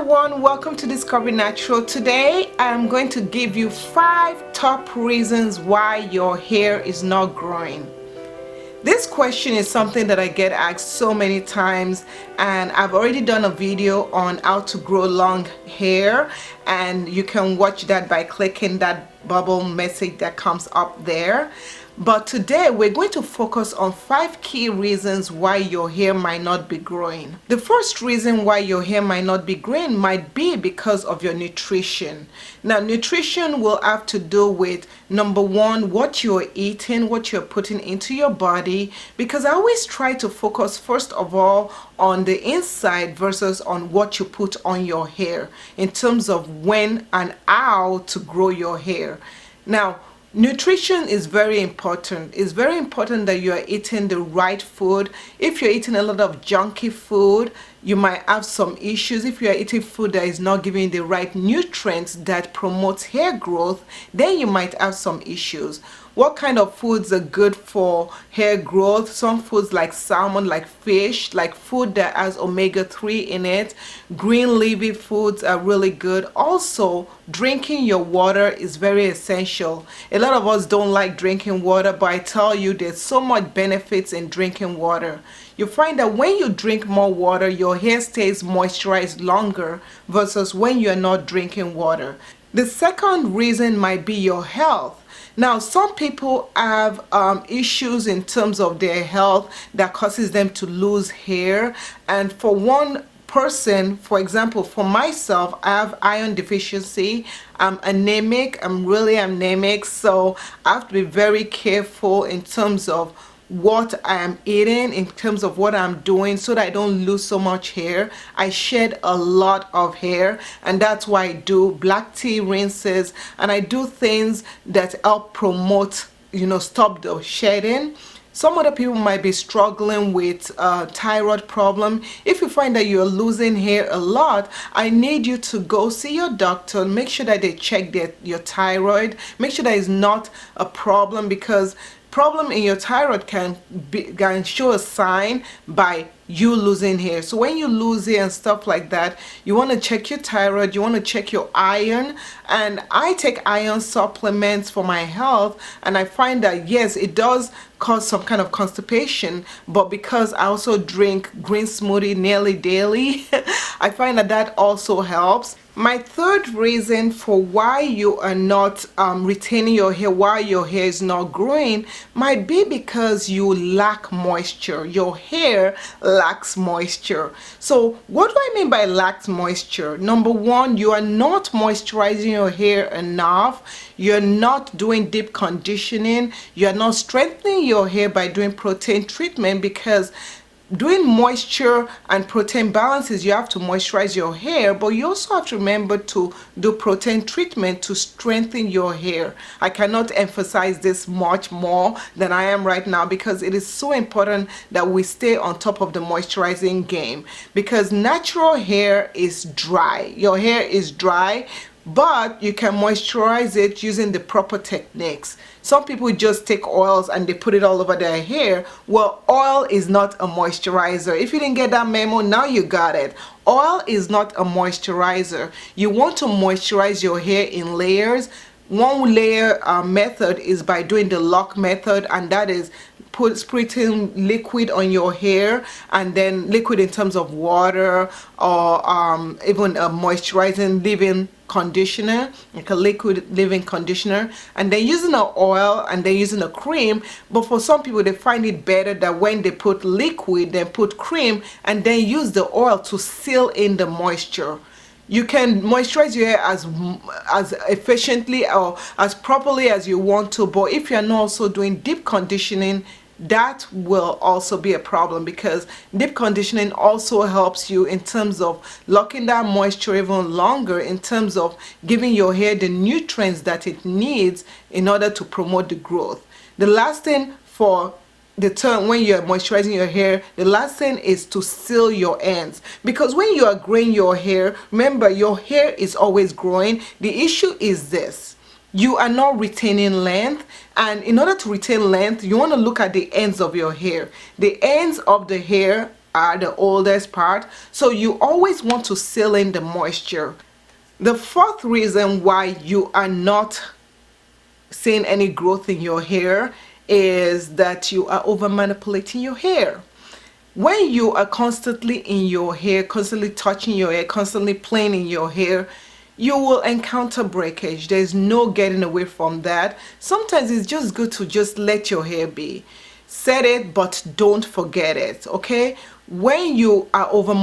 everyone, welcome to Discovery Natural. Today I'm going to give you 5 top reasons why your hair is not growing. This question is something that I get asked so many times, and I've already done a video on how to grow long hair, and you can watch that by clicking that bubble message that comes up there. But today we're going to focus on 5 key reasons why your hair might not be growing. The first reason why your hair might not be growing might be because of your nutrition. Now, nutrition will have to do with, number one, what you're eating, what you're putting into your body, because I always try to focus first of all on the inside versus on what you put on your hair in terms of when and how to grow your hair. Now, nutrition is very important. It's very important that you are eating the right food. If you're eating a lot of junky food, you might have some issues. If you are eating food that is not giving the right nutrients that promotes hair growth, then you might have some issues. What kind of foods are good for hair growth? Some foods like salmon, like fish, like food that has omega-3 in it. Green leafy foods are really good. Also, drinking your water is very essential. A lot of us don't like drinking water, but I tell you, there's so much benefits in drinking water. You find that when you drink more water, your hair stays moisturized longer versus when you're not drinking water. The second reason might be your health. Now, some people have issues in terms of their health that causes them to lose hair. And for one person, for example, for myself, I have iron deficiency. I'm anemic. I'm really anemic. So I have to be very careful in terms of what I am eating, in terms of what I'm doing, so that I don't lose so much hair. I shed a lot of hair, and that's why I do black tea rinses, and I do things that help promote, stop the shedding. Some other people might be struggling with thyroid problem. If you find that you're losing hair a lot, I need you to go see your doctor. Make sure that they check your thyroid. Make sure that it's not a problem, because problem in your thyroid can show a sign by you losing hair. So when you lose hair and stuff like that, you want to check your thyroid, you want to check your iron. And I take iron supplements for my health, and I find that yes, it does cause some kind of constipation, but because I also drink green smoothie nearly daily, I find that that also helps. My third reason for why you are not retaining your hair, why your hair is not growing, might be because you lack moisture. Your hair lacks moisture. So what do I mean by lacks moisture? Number one, you are not moisturizing your hair enough. You're not doing deep conditioning. You're not strengthening your hair by doing protein treatment, because doing moisture and protein balances, you have to moisturize your hair, but you also have to remember to do protein treatment to strengthen your hair. I cannot emphasize this much more than I am right now, because it is so important that we stay on top of the moisturizing game, because natural hair is dry. Your hair is dry, but you can moisturize it using the proper techniques. Some people just take oils and they put it all over their hair. Well, oil is not a moisturizer. If you didn't get that memo, now you got it. Oil is not a moisturizer. You want to moisturize your hair in layers. One layer method is by doing the lock method, and that is spritzing liquid on your hair, and then liquid in terms of water, or even a moisturizing leave-in conditioner, like a liquid leave-in conditioner, and then using an oil, and then using a cream. But for some people, they find it better that when they put liquid, then put cream, and then use the oil to seal in the moisture. You can moisturize your hair as efficiently or as properly as you want to, but if you're not also doing deep conditioning, that will also be a problem, because deep conditioning also helps you in terms of locking that moisture even longer, in terms of giving your hair the nutrients that it needs in order to promote the growth. The last thing for the term when you're moisturizing your hair, the last thing is to seal your ends, because when you are growing your hair, remember, your hair is always growing. The issue is this: you are not retaining length, and in order to retain length, you want to look at the ends of your hair. The ends of the hair are the oldest part, so you always want to seal in the moisture. The fourth reason why you are not seeing any growth in your hair is that you are over manipulating your hair. When you are constantly in your hair, constantly touching your hair, constantly playing in your hair, you will encounter breakage. There's no getting away from that. Sometimes it's just good to just let your hair be. Set it, but don't forget it, okay? When you are over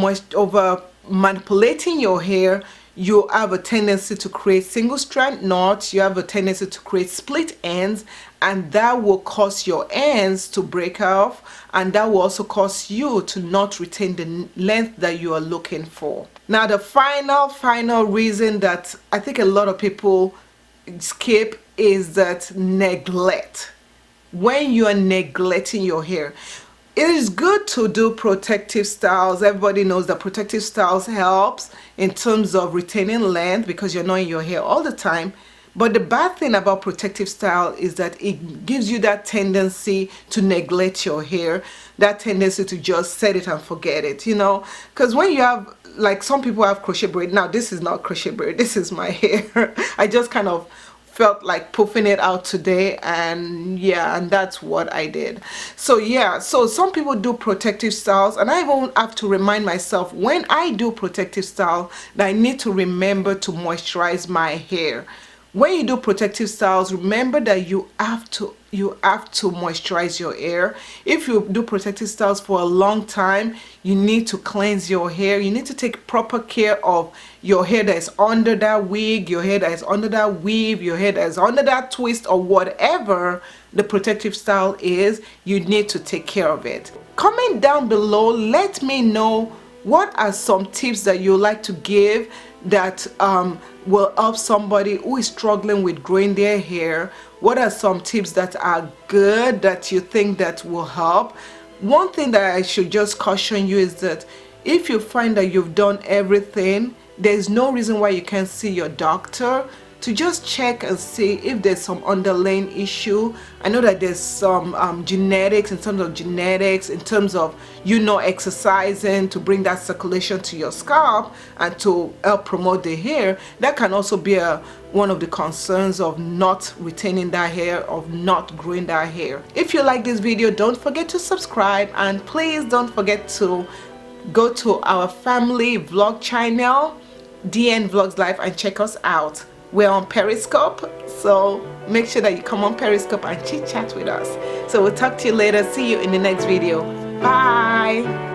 manipulating your hair, you have a tendency to create single strand knots, you have a tendency to create split ends, and that will cause your ends to break off, and that will also cause you to not retain the length that you are looking for. Now the final reason that I think a lot of people skip is that neglect. When you are neglecting your hair, it is good to do protective styles. Everybody knows that protective styles helps in terms of retaining length because you're not in your hair all the time. But the bad thing about protective style is that it gives you that tendency to neglect your hair, that tendency to just set it and forget it, you know, because when you have, like, some people have crochet braid. Now this is not crochet braid, this is my hair. I just kind of felt like puffing it out today, and yeah, and that's what I did. So yeah, so some people do protective styles, and I even have to remind myself when I do protective style that I need to remember to moisturize my hair. When you do protective styles, remember that you have to moisturize your hair. If you do protective styles for a long time, you need to cleanse your hair. You need to take proper care of your hair that is under that wig, your hair that is under that weave, your hair that is under that twist, or whatever the protective style is. You need to take care of it. Comment down below, let me know what are some tips that you like to give that will help somebody who is struggling with growing their hair. What are some tips that are good that you think that will help? One thing that I should just caution you is that if you find that you've done everything, there's no reason why you can't see your doctor to just check and see if there's some underlying issue. I know that there's some genetics, in terms of exercising to bring that circulation to your scalp and to help promote the hair. That can also be one of the concerns of not retaining that hair, of not growing that hair. If you like this video, don't forget to subscribe, and please don't forget to go to our family vlog channel, DN Vlogs Life, and check us out. We're on Periscope, so make sure that you come on Periscope and chit chat with us. So we'll talk to you later. See you in the next video. Bye.